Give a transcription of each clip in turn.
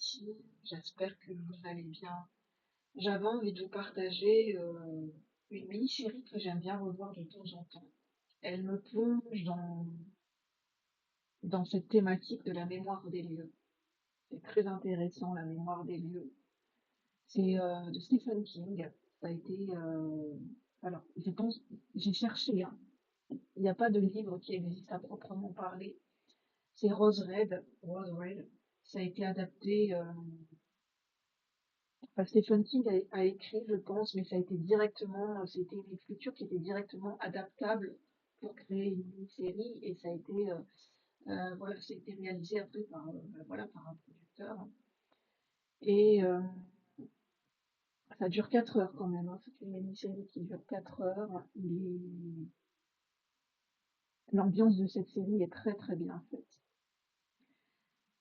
team, j'espère que vous allez bien. J'avais envie de vous partager une mini-série que j'aime bien revoir de temps en temps. Elle me plonge dans cette thématique de la mémoire des lieux. C'est très intéressant, la mémoire des lieux. C'est de Stephen King. Ça a été... alors, je pense, j'ai cherché, hein. Il n'y a pas de livre qui existe à proprement parler. C'est Rose Red. Rose Red. Ça a été adapté. Enfin, Stephen King a écrit, je pense, mais ça a été directement, c'était une écriture qui était directement adaptable pour créer une mini-série et ça a été, voilà, ça a été réalisé après par, voilà, par un producteur. Et ça dure 4 heures quand même, hein. C'est une mini-série qui dure 4 heures. L'ambiance de cette série est très très bien faite.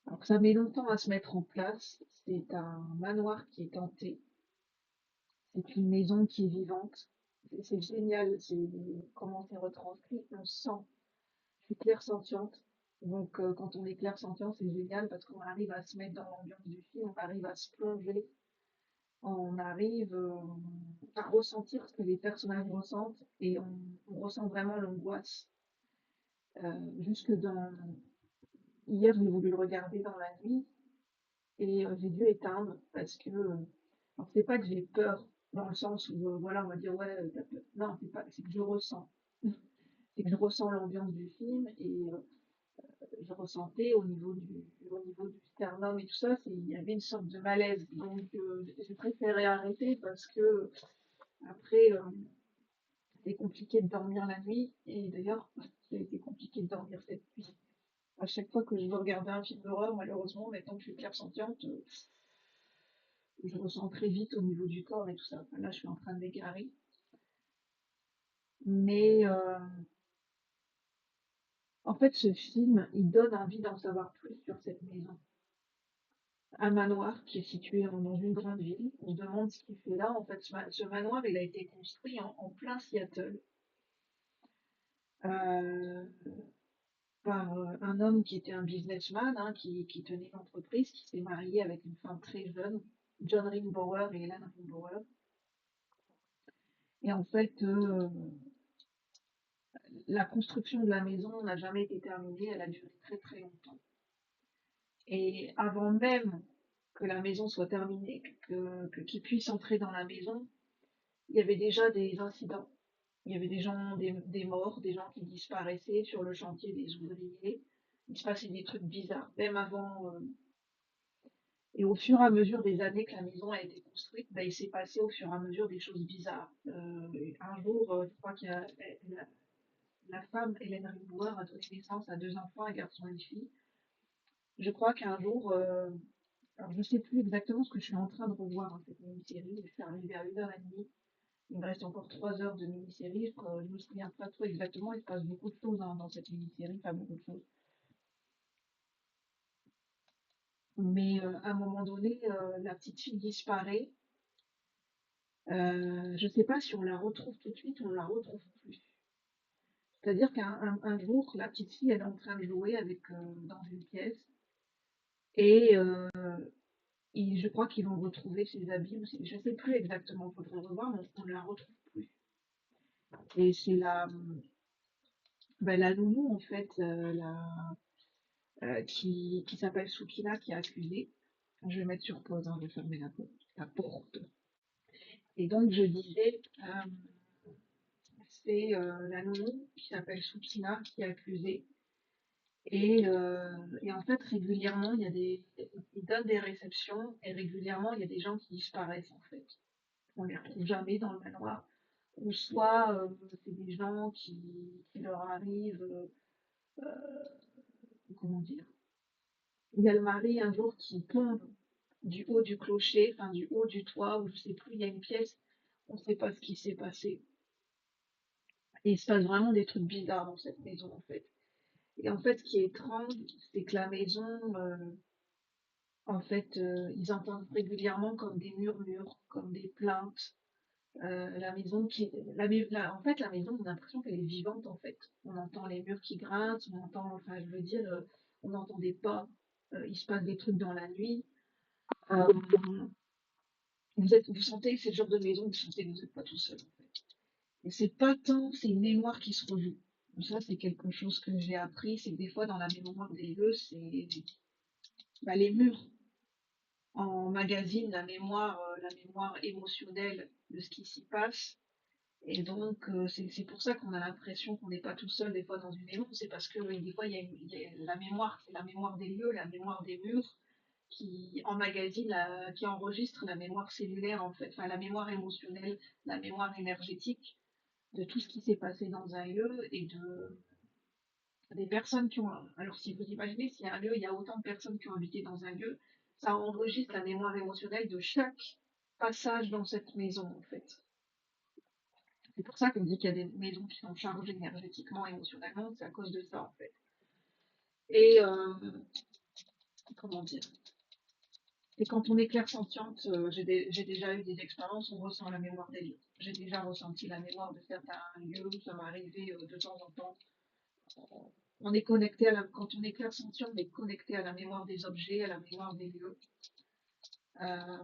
Alors ça met longtemps à se mettre en place. C'est un manoir qui est hanté. C'est une maison qui est vivante. C'est génial, c'est comment c'est retranscrit. On sent, je suis clairsentiente. Donc quand on est clairsentient, c'est génial parce qu'on arrive à se mettre dans l'ambiance du film, on arrive à se plonger, on arrive à ressentir ce que les personnages ressentent et on ressent vraiment l'angoisse. Jusque dans... Hier, j'ai voulu le regarder dans la nuit et j'ai dû éteindre parce que... alors c'est pas que j'ai peur dans le sens où, voilà, on va dire, ouais, t'as peur. Non, c'est pas, c'est que je ressens. C'est que je ressens l'ambiance du film et je ressentais au niveau du sternum et tout ça, il y avait une sorte de malaise. Donc j'ai préféré arrêter parce que après c'était compliqué de dormir la nuit et d'ailleurs ça a été compliqué de dormir cette nuit. À chaque fois que je veux regarder un film d'horreur, malheureusement, maintenant que je suis clairsentiente, je ressens très vite au niveau du corps et tout ça. Enfin, là, je suis en train de m'égarer. Mais en fait, ce film, il donne envie d'en savoir plus sur cette maison. Un manoir qui est situé dans une grande ville. On se demande ce qu'il fait là. En fait, ce manoir, il a été construit en plein Seattle euh, par un homme qui était un businessman, hein, qui tenait une entreprise, qui s'est marié avec une femme très jeune, John Ringbauer et Helen Ringbauer. Et en fait, la construction de la maison n'a jamais été terminée. Elle a duré très très longtemps. Et avant même que la maison soit terminée, qu'ils puissent entrer dans la maison, il y avait déjà des incidents. Il y avait des gens, des morts, des gens qui disparaissaient sur le chantier, des ouvriers. Il se passait des trucs bizarres, même avant. Et au fur et à mesure des années que la maison a été construite, bah, il s'est passé au fur et à mesure des choses bizarres. Un jour, je crois que la femme, Hélène Rimboueur, a donné naissance à deux enfants, un garçon et une fille. Je crois qu'un jour, alors je sais plus exactement ce que je suis en train de revoir, hein, cette mini-série. Je suis arrivée à 1h30. Il me reste encore 3 heures de mini-série. Je me souviens pas trop exactement. Il se passe beaucoup de choses hein, dans cette mini-série, pas beaucoup de choses. Mais à un moment donné, la petite fille disparaît. Je sais pas si on la retrouve tout de suite ou on la retrouve plus. C'est-à-dire qu'un jour, la petite fille, elle est en train de jouer avec dans une pièce et je crois qu'ils vont retrouver ses habits. Je sais plus exactement. Il faudrait revoir, mais on ne la retrouve plus. Et c'est la nounou en fait, qui s'appelle Soukina, qui est accusée. Je vais mettre sur pause, hein, je vais fermer la porte. Et donc, je disais, c'est la nounou qui s'appelle Soukina qui est accusée. Et en fait, régulièrement, ils donnent des réceptions et régulièrement, il y a des gens qui disparaissent en fait. On les retrouve jamais dans le manoir. Ou soit c'est des gens qui leur arrivent, comment dire, il y a le mari un jour qui tombe du haut du clocher, enfin du haut du toit, ou je sais plus, il y a une pièce, on ne sait pas ce qui s'est passé. Et il se passe vraiment des trucs bizarres dans cette maison en fait. Et en fait, ce qui est étrange, c'est que la maison, en fait, ils entendent régulièrement comme des murmures, comme des plaintes. La maison en fait, la maison, on a l'impression qu'elle est vivante en fait. On entend les murs qui grincent, on entend, enfin, je veux dire, on entend des pas. Il se passe des trucs dans la nuit. Euh, vous sentez que c'est le genre de maison où vous sentez que vous n'êtes pas tout seul, en fait. Et c'est pas tant, c'est une mémoire qui se rejoue. Donc ça, c'est quelque chose que j'ai appris, c'est que des fois, dans la mémoire des lieux, c'est bah, les murs emmagasinent la mémoire émotionnelle de ce qui s'y passe. Et donc, c'est pour ça qu'on a l'impression qu'on n'est pas tout seul des fois dans une maison, c'est parce que oui, des fois, il y a la mémoire, c'est la mémoire des lieux, la mémoire des murs, qui emmagasine, qui enregistre la mémoire cellulaire, en fait, enfin la mémoire émotionnelle, la mémoire énergétique de tout ce qui s'est passé dans un lieu et des personnes qui ont. Alors, si vous imaginez, s'il y a un lieu, il y a autant de personnes qui ont habité dans un lieu, ça enregistre la mémoire émotionnelle de chaque passage dans cette maison, en fait. C'est pour ça qu'on dit qu'il y a des maisons qui sont chargées énergétiquement, émotionnellement, c'est à cause de ça, en fait. Et comment dire? Et quand on est clairsentiente, j'ai déjà eu des expériences, on ressent la mémoire des lieux. J'ai déjà ressenti la mémoire de certains lieux, ça m'est arrivé de temps en temps. On est connecté quand on est clairsentient, on est connecté à la mémoire des objets, à la mémoire des lieux. Euh,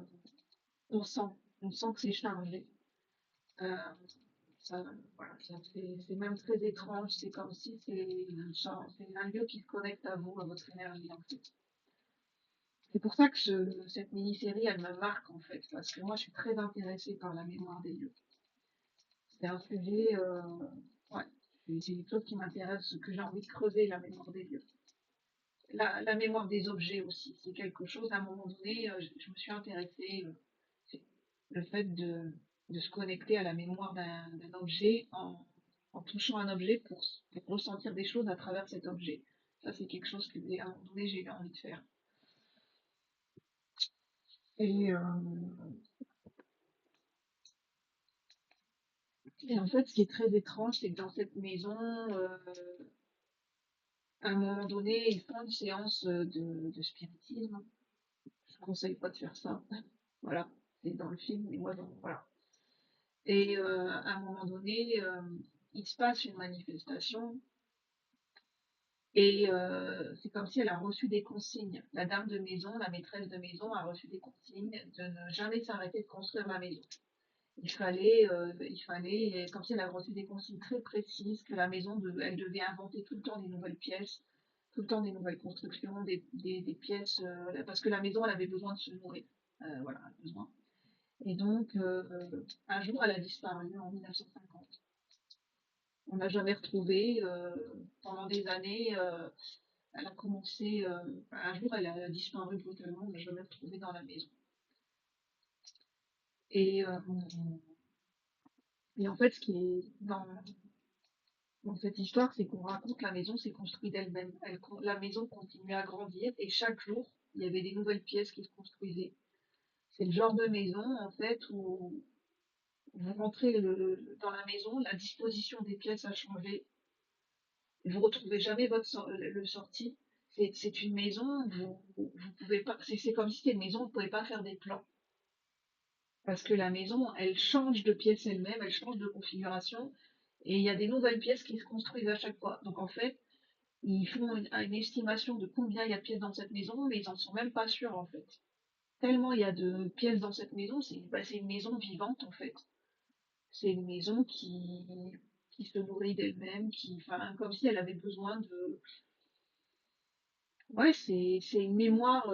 on sent, on sent que c'est chargé. Euh, ça, voilà, c'est même très étrange. C'est comme si c'est un lieu qui se connecte à vous, à votre énergie en fait. C'est pour ça que cette mini-série, elle me marque en fait, parce que moi je suis très intéressée par la mémoire des lieux. C'est un sujet, ouais, c'est quelque chose qui m'intéresse, que j'ai envie de creuser, la mémoire des lieux. La mémoire des objets aussi, c'est quelque chose, à un moment donné, je me suis intéressée, c'est le fait de se connecter à la mémoire d'un objet en touchant un objet pour ressentir des choses à travers cet objet. Ça, c'est quelque chose que, à un moment donné, j'ai eu envie de faire. Et, euh, et en fait, ce qui est très étrange, c'est que dans cette maison, à un moment donné, ils font une séance de spiritisme. Je ne conseille pas de faire ça. Voilà, c'est dans le film, mais moi, voilà. Et à un moment donné, il se passe une manifestation et c'est comme si elle a reçu des consignes. La dame de maison, la maîtresse de maison a reçu des consignes de ne jamais s'arrêter de construire la maison. Comme si elle a reçu des consignes très précises, que la maison, elle devait inventer tout le temps des nouvelles pièces, tout le temps des nouvelles constructions, des pièces, parce que la maison, elle avait besoin de se nourrir. Voilà, elle a besoin. Et donc, un jour, elle a disparu en 1950. On n'a jamais retrouvé. Pendant des années, elle a commencé. Un jour, elle a disparu brutalement. On l'a jamais retrouvée dans la maison. Et, euh, et en fait, ce qui est dans cette histoire, c'est qu'on raconte la maison s'est construite d'elle-même. La maison continue à grandir et chaque jour, il y avait des nouvelles pièces qui se construisaient. C'est le genre de maison, en fait, où vous rentrez dans la maison, la disposition des pièces a changé. Vous retrouvez jamais le sorti. C'est une maison, vous pouvez pas, c'est comme si c'était une maison, vous pouvez pas faire des plans. Parce que la maison, elle change de pièce elle-même, elle change de configuration, et il y a des nouvelles pièces qui se construisent à chaque fois. Donc en fait, ils font une estimation de combien il y a de pièces dans cette maison, mais ils en sont même pas sûrs en fait. Tellement il y a de pièces dans cette maison, c'est une maison vivante en fait. C'est une maison qui se nourrit d'elle-même, enfin, comme si elle avait besoin de. Ouais, c'est une mémoire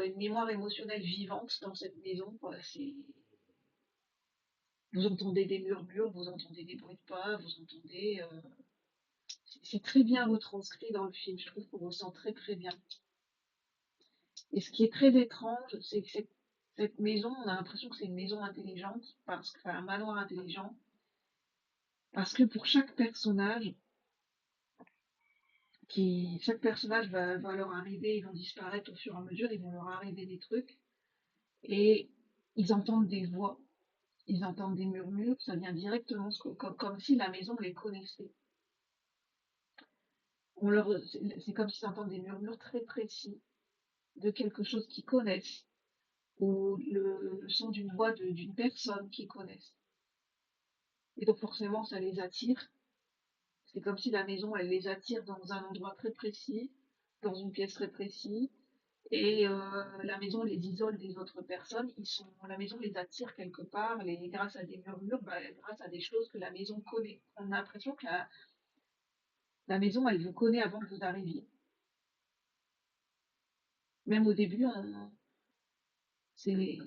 émotionnelle vivante dans cette maison, quoi. Vous entendez des murmures, vous entendez des bruits de pas, vous entendez. C'est très bien retranscrit dans le film. Je trouve qu'on ressent très très bien. Et ce qui est très étrange, c'est que cette maison, on a l'impression que c'est une maison intelligente, enfin un manoir intelligent, parce que pour chaque personnage va leur arriver, ils vont disparaître au fur et à mesure, ils vont leur arriver des trucs, et ils entendent des voix. Ils entendent des murmures, ça vient directement, comme si la maison les connaissait. C'est comme s'ils entendent des murmures très précis de quelque chose qu'ils connaissent, ou le son d'une voix d'une personne qu'ils connaissent. Et donc forcément, ça les attire. C'est comme si la maison, elle les attire dans un endroit très précis, dans une pièce très précise, et la maison les isole des autres personnes. La maison les attire quelque part, grâce à des murmures, bah, grâce à des choses que la maison connaît. On a l'impression que la maison, elle vous connaît avant que vous arriviez. Même au début, c'est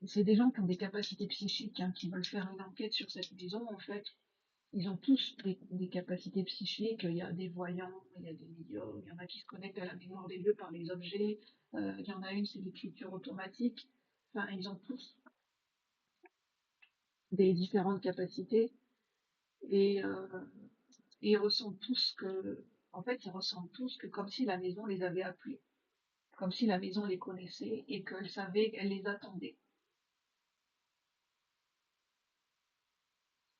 c'est des gens qui ont des capacités psychiques, hein, qui veulent faire une enquête sur cette maison. En fait, ils ont tous des capacités psychiques. Il y a des voyants, il y a des médiums, il y en a qui se connectent à la mémoire des lieux par les objets. Il y en a une, c'est l'écriture automatique. Enfin, ils ont tous des différentes capacités et, ils ressentent tous en fait, ils ressentent tous que comme si la maison les avait appelés, comme si la maison les connaissait et qu'elle savait qu'elle les attendait.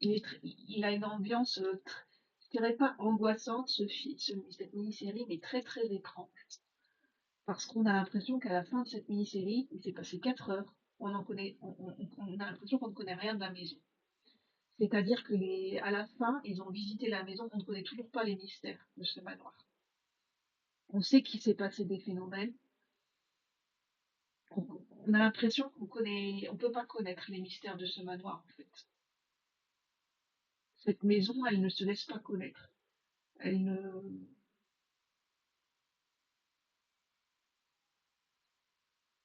Il a une ambiance, je dirais pas angoissante, cette mini-série, mais très très étrange. Parce qu'on a l'impression qu'à la fin de cette mini-série, il s'est passé 4 heures, on a l'impression qu'on ne connaît rien de la maison. C'est-à-dire que à la fin, ils ont visité la maison, on ne connaît toujours pas les mystères de ce manoir. On sait qu'il s'est passé des phénomènes. On, on a l'impression on peut pas connaître les mystères de ce manoir, en fait. Cette maison, elle ne se laisse pas connaître. Elle ne,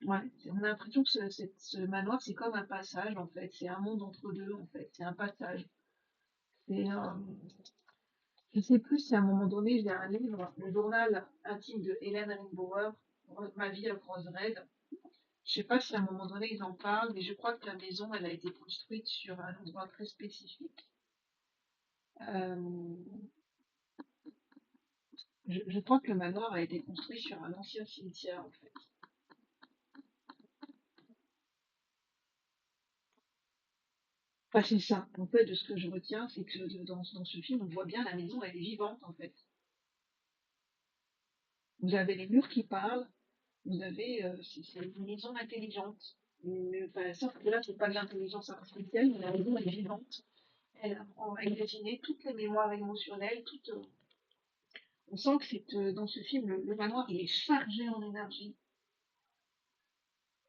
ouais, on a l'impression que ce manoir, c'est comme un passage, en fait. C'est un monde entre deux, en fait. C'est un passage. C'est, je sais plus si à un moment donné, j'ai un livre, le journal intime de Hélène Ringbauer, Ma vie à Rose Red. Je sais pas si à un moment donné ils en parlent, mais je crois que la maison, elle a été construite sur un endroit très spécifique. Euh, je crois que le manoir a été construit sur un ancien cimetière, en fait. Enfin, c'est ça. En fait, de ce que je retiens, c'est que dans ce film, on voit bien la maison, elle est vivante, en fait. Vous avez les murs qui parlent, vous avez, c'est une maison intelligente. Mais, enfin, sauf que là, c'est pas de l'intelligence artificielle, mais la maison est vivante. Elle a emmagasiné toutes les mémoires émotionnelles, on sent que dans ce film, le manoir, il est chargé en énergie.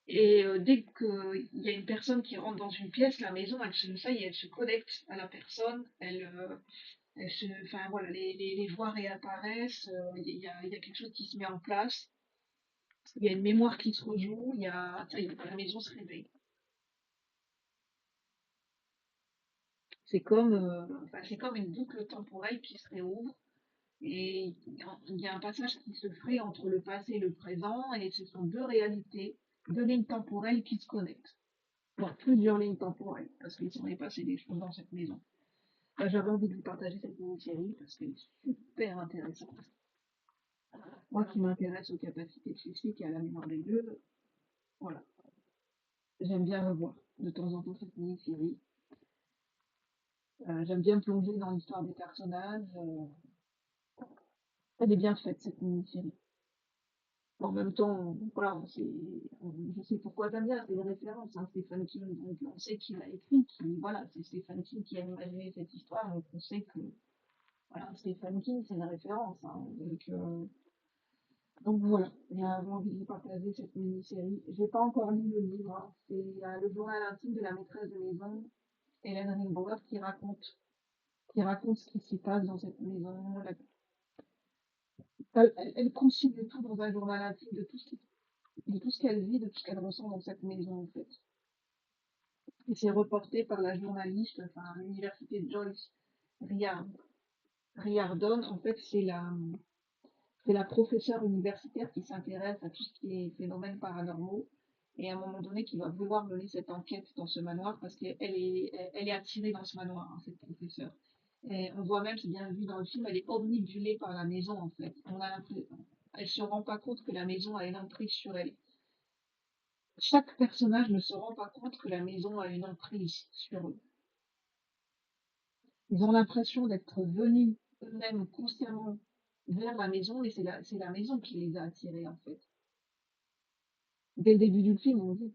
Et dès qu'il y a une personne qui rentre dans une pièce, la maison, ça y est, elle se connecte à la personne, enfin voilà, les voix réapparaissent, il y a quelque chose qui se met en place, il y a une mémoire qui se rejoue, ça y est, la maison se réveille. Enfin, c'est comme une boucle temporelle qui se réouvre, et il y a un passage qui se fait entre le passé et le présent, et ce sont deux réalités, deux lignes temporelles qui se connectent. Bon, plusieurs lignes temporelles, parce qu'il s'en est passé des choses dans cette maison. J'avais envie de vous partager cette mini-série parce qu'elle est super intéressante. Moi qui m'intéresse aux capacités psychiques et à la mémoire des lieux, voilà. J'aime bien revoir de temps en temps cette mini-série. J'aime bien me plonger dans l'histoire des personnages. Elle est bien faite, cette mini-série. En même temps, voilà, je sais pourquoi j'aime bien, c'est une référence, hein, Stephen King, donc on sait qui l'a écrit, voilà, c'est Stephen King qui a imaginé cette histoire, donc on sait que, voilà, Stephen King, c'est une référence, hein, donc voilà, j'ai envie de vous partager cette mini-série. J'ai pas encore lu le livre, hein. C'est le journal intime de la maîtresse de maison, Hélène Ringbauer, qui raconte ce qui s'y passe dans cette maison. Elle consigne tout dans un journal intime de tout ce qu'elle vit, de tout ce qu'elle ressent dans cette maison, en fait. Et c'est reporté par la journaliste, enfin, à l'université de Joyce Riard, Riardon. En fait, c'est la professeure universitaire qui s'intéresse à tout ce qui est phénomènes paranormaux et à un moment donné qui va vouloir mener cette enquête dans ce manoir parce qu'elle est attirée dans ce manoir, hein, cette professeure. Et on voit même, c'est bien vu dans le film, elle est obnubilée par la maison en fait. Elle se rend pas compte que la maison a une emprise sur elle. Chaque personnage ne se rend pas compte que la maison a une emprise sur eux. Ils ont l'impression d'être venus eux-mêmes consciemment vers la maison et c'est la maison qui les a attirés en fait. Dès le début du film, on dit,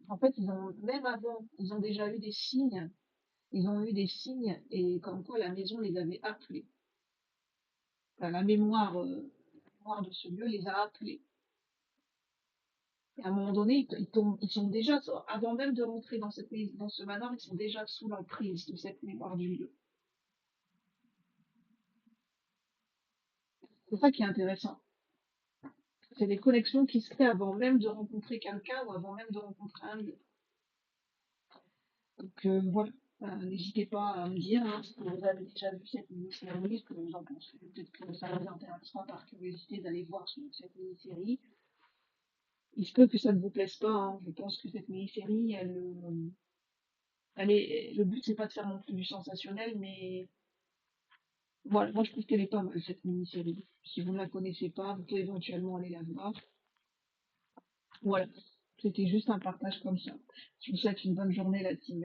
en fait, même avant, ils ont déjà eu des signes, ils ont eu des signes, et comme quoi la maison les avait appelés. Enfin, la mémoire de ce lieu les a appelés. À un moment donné, ils sont déjà, avant même de rentrer dans dans ce manoir, ils sont déjà sous l'emprise de cette mémoire du lieu. C'est ça qui est intéressant. C'est des connexions qui se créent avant même de rencontrer quelqu'un ou avant même de rencontrer un lieu. Donc voilà. N'hésitez pas à me dire hein, si vous avez déjà vu cette mini-série, ce que vous en pensez. Peut-être que ça vous intéressera par curiosité d'aller voir cette mini-série. Il se peut que ça ne vous plaise pas, hein. Je pense que cette mini-série, le but c'est pas de faire non plus du sensationnel, mais voilà, moi je trouve qu'elle est pas mal cette mini-série. Si vous ne la connaissez pas, vous pouvez éventuellement aller la voir. Voilà. C'était juste un partage comme ça. Je vous souhaite une bonne journée, la team.